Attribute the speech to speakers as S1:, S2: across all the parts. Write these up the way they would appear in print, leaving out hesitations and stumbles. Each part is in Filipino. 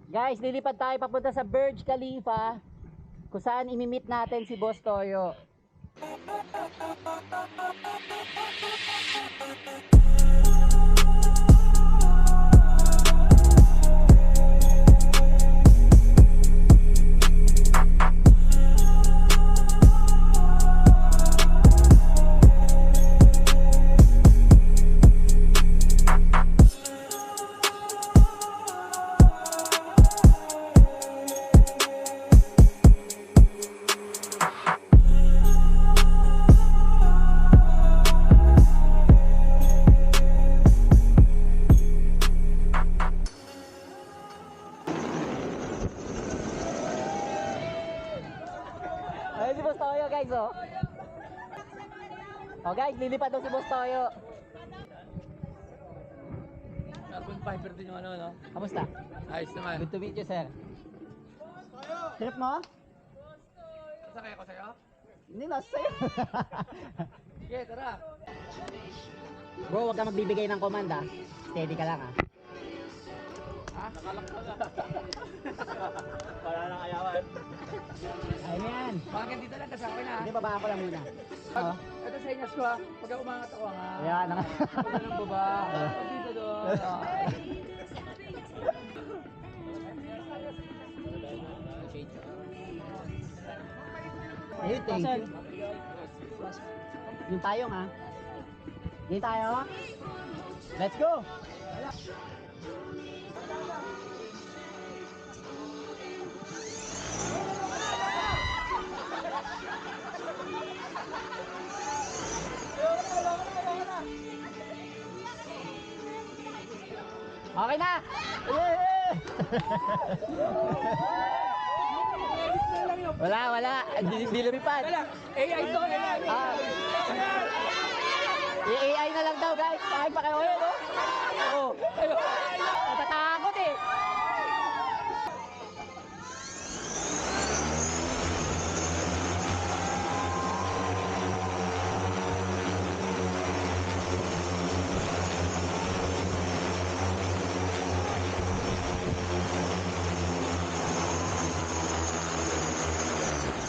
S1: Guys, lilipad tayo papunta sa Burj Khalifa kung saan imimit natin si Boss Toyo. Ayun si Boss Toyo guys oh. Oh guys, lilipad daw si Boss Toyo.
S2: Carbon fiber din yung ano, no?
S1: Kamusta?
S2: Ayos naman.
S1: Good to meet you, sir. Trip mo?
S2: Sasakay ako sa'yo?
S1: Hindi, nasa sa'yo.
S2: Sige, tara.
S1: Bro, huwag ka magbibigay ng command ah. Steady ka lang ah.
S2: Ha? Nakalakta na. Wala nang ayawan.
S1: Ayun yan.
S2: Bakit dito lang kasama na?
S1: Hindi, babaan ko lang muna. Oh.
S2: Ito sa inyas ko ha. Pagka umangat ako nga.
S1: Ayan.
S2: Pagka ng baba. Pag dito doon.
S1: Ayun, thank you. Yung tayong ah. Yung tayo. Let's go. Okay na! Wala. Hindi lumipad.
S2: AI to, AI.
S1: Ah. I-AI na lang daw guys. Pahay pa kayo ulit oh. Oo. Natatakot eh.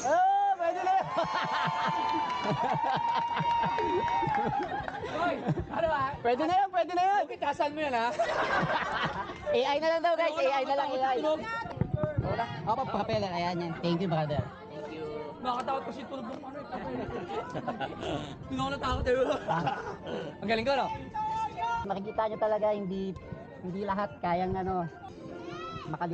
S1: Oh, pwede na yun.
S2: Hoy, ano ha?
S1: Pwede na yun.
S2: Pitasan mo yan ha?
S1: AI na lang daw guys. AI na lang. AI.
S2: Tunog.
S1: Wala. Ako pa propeller. Ayan yan. Thank you brother.
S2: Nakatakot kasi tunog ng ano. Hindi ako natakot eh. Ang galing ko no?
S1: Makikita nyo talaga hindi lahat kayang ano